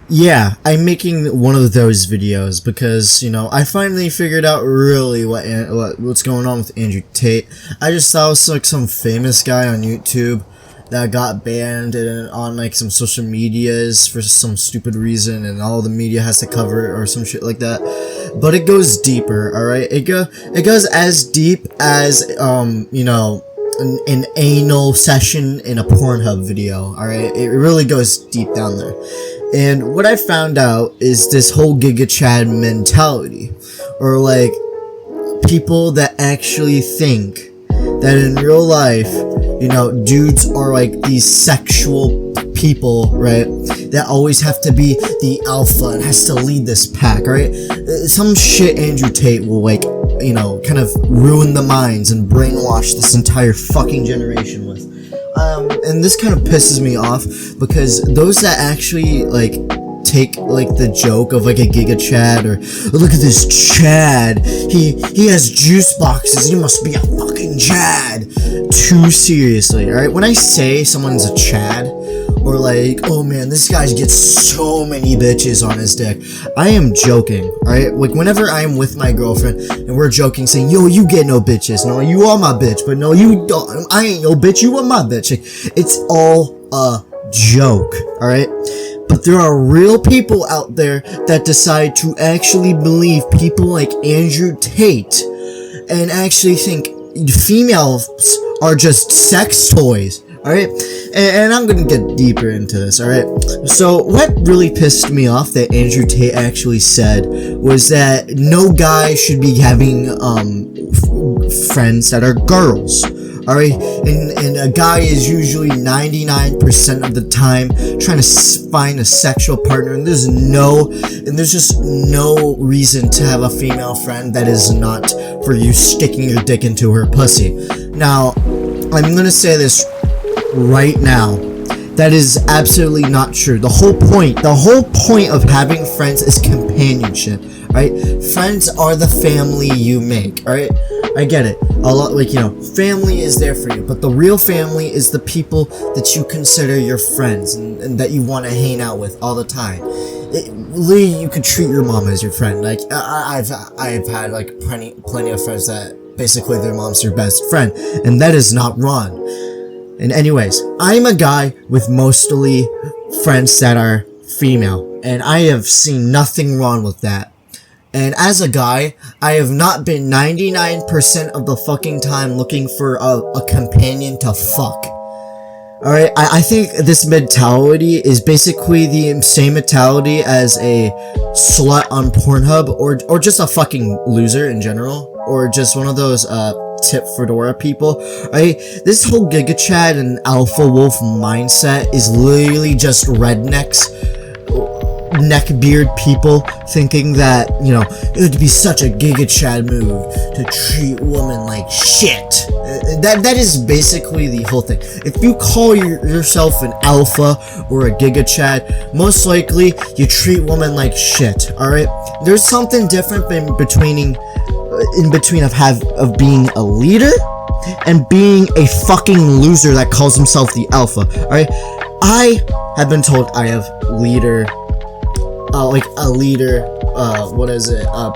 Yeah, I'm making one of those videos because, I finally figured out really what's going on with Andrew Tate. I just thought it was like some famous guy on YouTube that got banned on like some social medias for some stupid reason, and all the media has to cover it or some shit like that. But it goes deeper, alright? It goes as deep as, an anal session in a Pornhub video, alright? It really goes deep down there. And what I found out is this whole Giga Chad mentality, or like people that actually think that in real life, dudes are like these sexual people, right? That always have to be the alpha and has to lead this pack, right? Some shit Andrew Tate will kind of ruin the minds and brainwash this entire fucking generation with. And this kind of pisses me off because those that actually take the joke of a Giga Chad, or look at this Chad, he has juice boxes, he must be a fucking Chad, too seriously. Alright, when I say someone's a Chad, or oh man, this guy gets so many bitches on his dick, I am joking. Alright, whenever I am with my girlfriend and we're joking saying, yo, you get no bitches, no, you are my bitch, but no, you don't, I ain't no bitch, you are my bitch. It's all a joke. Alright, but there are real people out there that decide to actually believe people like Andrew Tate and actually think females are just sex toys. Alright, and I'm gonna get deeper into this, alright? So, what really pissed me off that Andrew Tate actually said was that no guy should be having, friends that are girls. Alright, and a guy is usually 99% of the time trying to find a sexual partner, and there's just no reason to have a female friend that is not for you sticking your dick into her pussy. Now, I'm gonna say this right now, that is absolutely not true. The whole point of having friends is companionship, right? Friends are the family you make, alright? I get it. A lot, family is there for you, but the real family is the people that you consider your friends and that you want to hang out with all the time. Literally, you could treat your mom as your friend. I've had plenty of friends that basically their mom's their best friend, and that is not wrong. And anyways, I'm a guy with mostly friends that are female, and I have seen nothing wrong with that. And as a guy, I have not been 99% of the fucking time looking for a companion to fuck. Alright, I think this mentality is basically the same mentality as a slut on Pornhub, or just a fucking loser in general, or just one of those, tip fedora people, right? This whole Giga Chad and alpha wolf mindset is literally just rednecks, neckbeard people thinking that, it would be such a Giga Chad move to treat women like shit. That is basically the whole thing. If you call yourself an alpha or a Giga Chad, most likely you treat women like shit, alright? There's something different in between of being a leader and being a fucking loser that calls himself the alpha. Alright, I have been told I have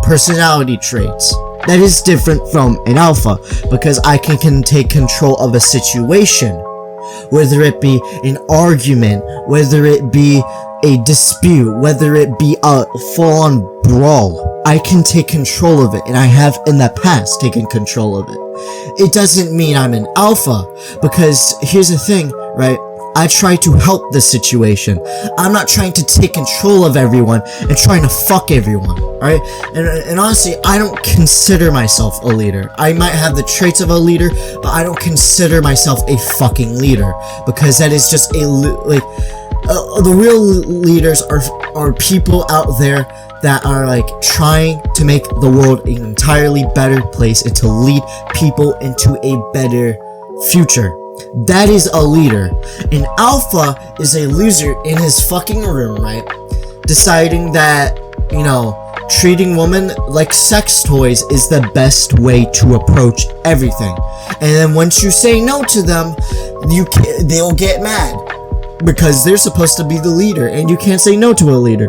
personality traits. That is different from an alpha, because I can take control of a situation, whether it be an argument, whether it be a dispute, whether it be a full-on brawl. I can take control of it, and I have in the past taken control of it. It doesn't mean I'm an alpha, because here's the thing, right? I try to help the situation. I'm not trying to take control of everyone and trying to fuck everyone, alright? And honestly, I don't consider myself a leader. I might have the traits of a leader, but I don't consider myself a fucking leader, because that is just the real leaders are people out there that are trying to make the world an entirely better place and to lead people into a better future. That is a leader. An alpha is a loser in his fucking room, right? Deciding that, treating women like sex toys is the best way to approach everything. And then once you say no to them, they'll get mad. because they're supposed to be the leader, and you can't say no to a leader.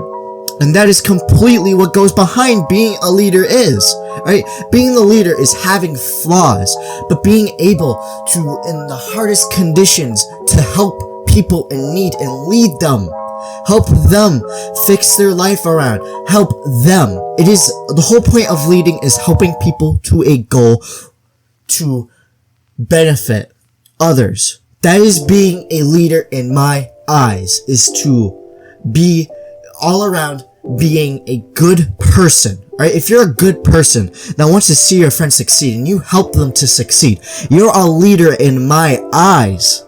And that is completely what goes behind being a leader is, right? Being the leader is having flaws, but being able to, in the hardest conditions, to help people in need and lead them. Help them fix their life around. Help them. It is, the whole point of leading is helping people to a goal to benefit others. That is being a leader in my eyes, is to be all around being a good person. Right? If you're a good person that wants to see your friends succeed and you help them to succeed, you're a leader in my eyes.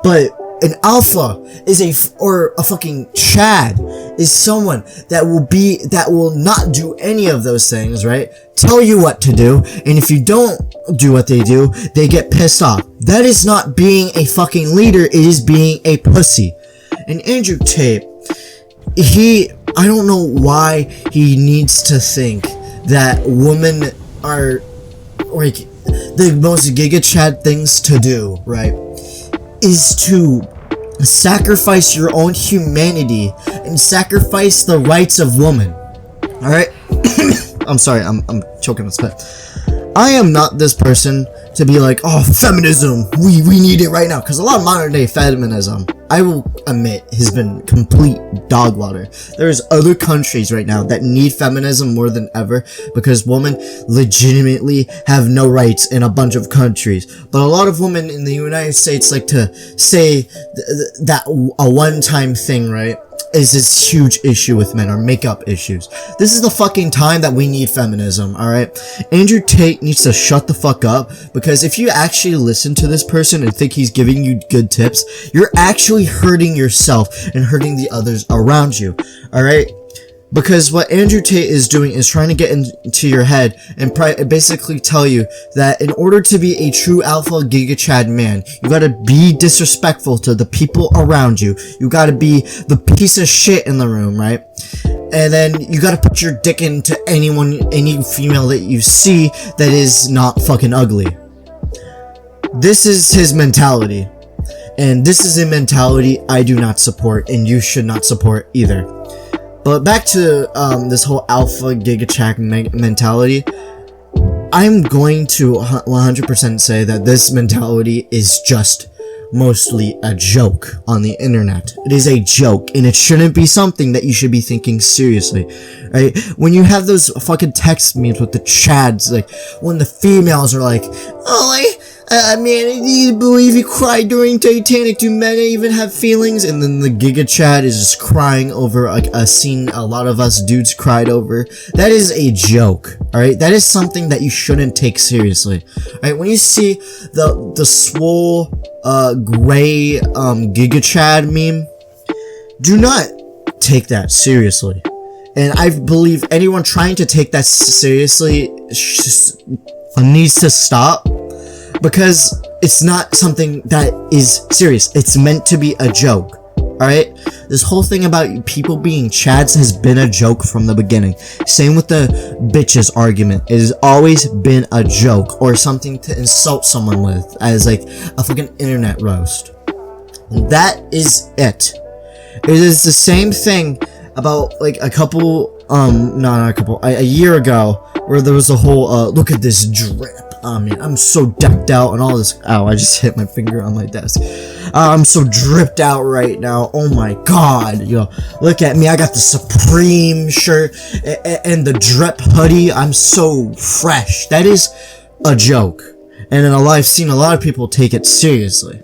But an alpha is a fucking Chad is someone that will not do any of those things, right? Tell you what to do, and if you don't do what they do, they get pissed off. That is not being a fucking leader, it is being a pussy. And Andrew Tate, I don't know why he needs to think that women are, like, the most Giga Chad things to do, right, is to sacrifice your own humanity and sacrifice the rights of women. Alright? I'm sorry, I'm choking on spit. I am not this person to be like, oh, feminism, we need it right now. Because a lot of modern day feminism, I will admit, has been complete dog water. There's other countries right now that need feminism more than ever because women legitimately have no rights in a bunch of countries. But a lot of women in the United States like to say that a one-time thing, right, is this huge issue with men, or make-up issues. This is the fucking time that we need feminism, alright? Andrew Tate needs to shut the fuck up, because if you actually listen to this person and think he's giving you good tips, you're actually hurting yourself and hurting the others around you, alright? Because what Andrew Tate is doing is trying to get into your head and basically tell you that in order to be a true alpha Giga Chad man, you gotta be disrespectful to the people around you. You gotta be the piece of shit in the room, right? And then you gotta put your dick into any female that you see that is not fucking ugly. This is his mentality. And this is a mentality I do not support, and you should not support either. But back to this whole alpha Giga Chad mentality, I'm going to 100% say that this mentality is just mostly a joke on the internet. It is a joke, and it shouldn't be something that you should be thinking seriously, right? When you have those fucking text memes with the Chads, like, when the females are like, oh, man, do you believe you cried during Titanic? Do men even have feelings? And then the Giga Chad is just crying over like a scene a lot of us dudes cried over. That is a joke, alright? That is something that you shouldn't take seriously. Alright, when you see the swole, gray, Giga Chad meme, do not take that seriously. And I believe anyone trying to take that seriously needs to stop. Because it's not something that is serious. It's meant to be a joke. Alright? This whole thing about people being Chads has been a joke from the beginning. Same with the bitches argument. It has always been a joke or something to insult someone with as like a fucking internet roast. And that is it. It is the same thing about like a year ago where there was a whole look at this drip. Oh man, I'm so decked out and all this. Ow, I just hit my finger on my desk. I'm so dripped out right now. Oh my god, yo, look at me. I got the Supreme shirt and the drip hoodie. I'm so fresh. That is a joke. And I've seen a lot of people take it seriously.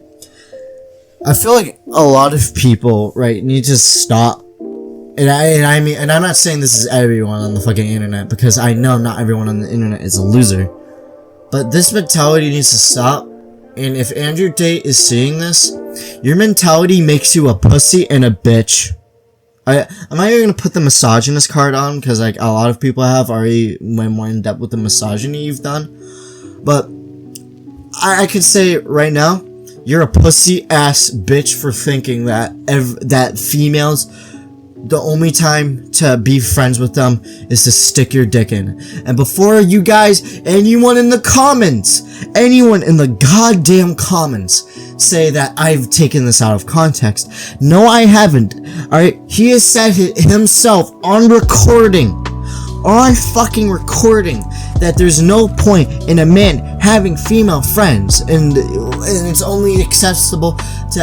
I feel like a lot of people, right, need to stop. And I'm not saying this is everyone on the fucking internet, because I know not everyone on the internet is a loser. But this mentality needs to stop, and if Andrew Tate is seeing this, your mentality makes you a pussy and a bitch. I'm not even gonna put the misogynist card on, because like a lot of people have already went more in depth with the misogyny you've done. But I could say right now, you're a pussy ass bitch for thinking that females the only time to be friends with them is to stick your dick in. And before you guys, anyone in the goddamn comments say that I've taken this out of context, no, I haven't. Alright, he has said himself on fucking recording, that there's no point in a man having female friends, and it's only acceptable to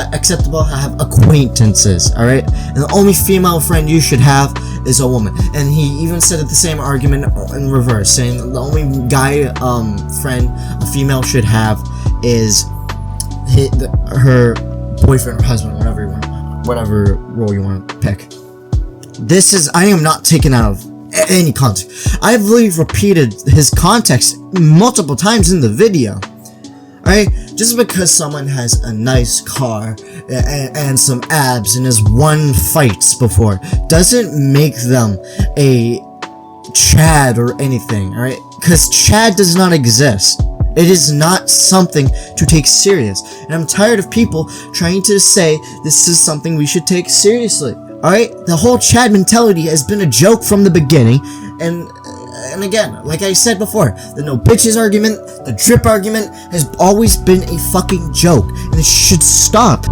have acquaintances, alright? And the only female friend you should have is a woman. And he even said the same argument in reverse, saying that the only guy friend a female should have is her boyfriend or husband, whatever role you want to pick. I am not taken out of any context. I've literally repeated his context multiple times in the video. Alright? Just because someone has a nice car and some abs and has won fights before doesn't make them a Chad or anything, alright? Because Chad does not exist. It is not something to take serious. And I'm tired of people trying to say this is something we should take seriously. Alright? The whole Chad mentality has been a joke from the beginning. And again, like I said before, the no bitches argument, the drip argument has always been a fucking joke. And it should stop.